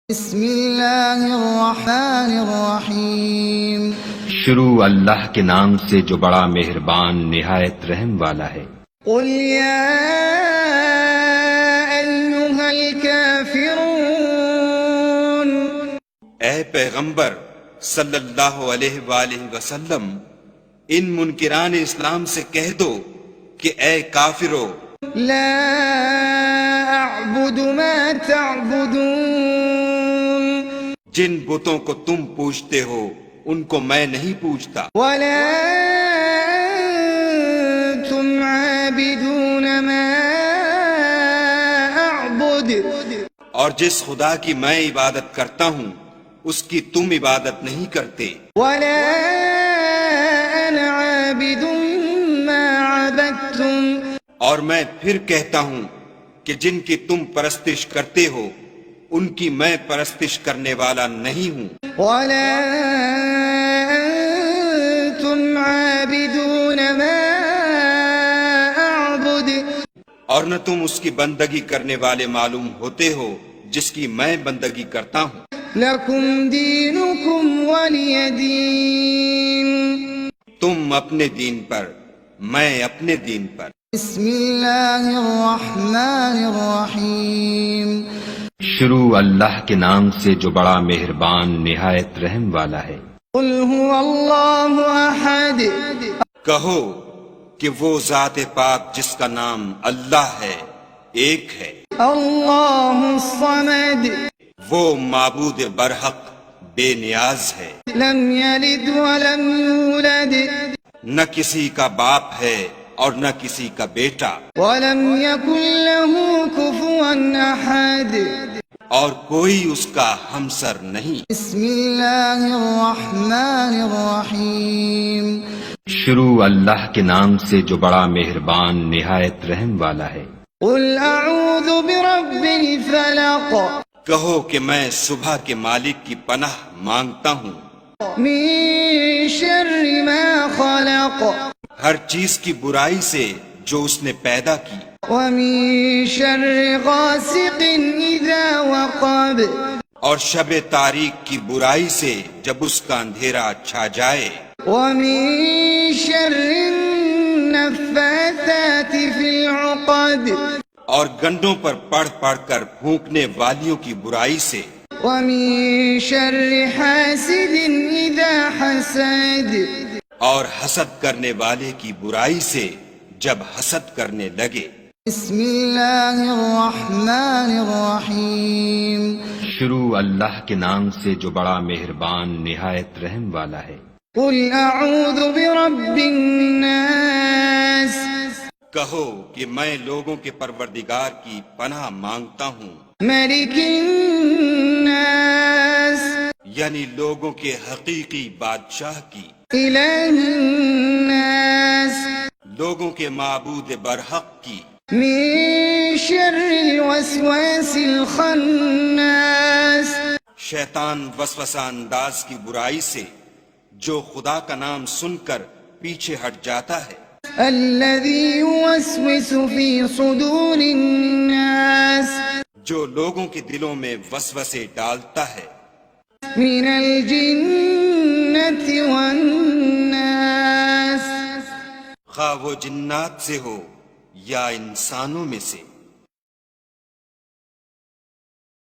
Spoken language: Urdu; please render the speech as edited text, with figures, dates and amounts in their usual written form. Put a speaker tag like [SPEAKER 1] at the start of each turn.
[SPEAKER 1] بسم اللہ الرحمن الرحیم
[SPEAKER 2] شروع اللہ کے نام سے جو بڑا مہربان نہایت رحم والا ہے۔
[SPEAKER 1] قل یا ایھا الکافرون،
[SPEAKER 3] اے پیغمبر صلی اللہ علیہ وآلہ وسلم، ان منکران اسلام سے کہہ دو کہ اے کافرو،
[SPEAKER 1] لا اعبد ما تعبدون،
[SPEAKER 3] جن بتوں کو تم پوجتے ہو ان کو میں نہیں پوجتا،
[SPEAKER 1] ولا انتم عابدون ما اعبد،
[SPEAKER 3] اور جس خدا کی میں عبادت کرتا ہوں اس کی تم عبادت نہیں کرتے،
[SPEAKER 1] ولا انا عابد ما عبدتم،
[SPEAKER 3] اور میں پھر کہتا ہوں کہ جن کی تم پرستش کرتے ہو ان کی میں پرستش کرنے والا نہیں ہوں،
[SPEAKER 1] ولا انتم عابدون ما اعبد،
[SPEAKER 3] اور نہ تم اس کی بندگی کرنے والے معلوم ہوتے ہو جس کی میں بندگی کرتا ہوں۔
[SPEAKER 1] لکم دینکم ولی دین،
[SPEAKER 3] تم اپنے دین پر، میں اپنے دین پر۔
[SPEAKER 1] بسم اللہ الرحمن الرحیم
[SPEAKER 2] شروع اللہ کے نام سے جو بڑا مہربان نہایت رحم والا ہے۔
[SPEAKER 1] قل هو اللہ احد،
[SPEAKER 3] کہو کہ وہ ذات پاک جس کا نام اللہ ہے ایک ہے،
[SPEAKER 1] اللہ الصمد،
[SPEAKER 3] وہ معبود برحق بے نیاز ہے،
[SPEAKER 1] لم یلد ولم یولد،
[SPEAKER 3] نہ کسی کا باپ ہے اور نہ کسی کا بیٹا،
[SPEAKER 1] ولم یکن له کفوا احد،
[SPEAKER 3] اور کوئی اس کا ہمسر نہیں۔
[SPEAKER 1] بسم اللہ الرحمن الرحیم
[SPEAKER 2] شروع اللہ کے نام سے جو بڑا مہربان نہایت رحم والا ہے۔
[SPEAKER 1] قل اعوذ برب الفلق،
[SPEAKER 3] کہو کہ میں صبح کے مالک کی پناہ مانگتا ہوں
[SPEAKER 1] من شر ما خلق،
[SPEAKER 3] ہر چیز کی برائی سے جو اس نے پیدا کی،
[SPEAKER 1] ومن شر غاسق اذا وقب،
[SPEAKER 3] اور شب تاریک کی برائی سے جب اس کا اندھیرا چھا جائے،
[SPEAKER 1] ومن شر النفاثات في العقد،
[SPEAKER 3] اور گنڈوں پر پڑھ پڑھ کر پھونکنے والیوں کی برائی سے،
[SPEAKER 1] ومن شر حاسد اذا حسد،
[SPEAKER 3] اور حسد کرنے والے کی برائی سے جب حسد کرنے لگے۔
[SPEAKER 1] بسم اللہ الرحمن الرحیم
[SPEAKER 2] شروع اللہ کے نام سے جو بڑا مہربان نہایت رحم والا ہے۔
[SPEAKER 1] قل اعوذ برب الناس،
[SPEAKER 3] کہو کہ میں لوگوں کے پروردگار کی پناہ مانگتا ہوں،
[SPEAKER 1] ملک الناس،
[SPEAKER 3] یعنی لوگوں کے حقیقی بادشاہ کی،
[SPEAKER 1] الہ الناس،
[SPEAKER 3] لوگوں کے معبود برحق کی،
[SPEAKER 1] من شر الوسواس الخناس،
[SPEAKER 3] شیطان وسوسہ انداز کی برائی سے جو خدا کا نام سن کر پیچھے ہٹ جاتا ہے،
[SPEAKER 1] الذي يوسوس في صدور الناس،
[SPEAKER 3] جو لوگوں کے دلوں میں وسوسے ڈالتا ہے،
[SPEAKER 1] من الجنة والناس،
[SPEAKER 3] خواہ وہ جنات سے ہو یا انسانوں میں سے۔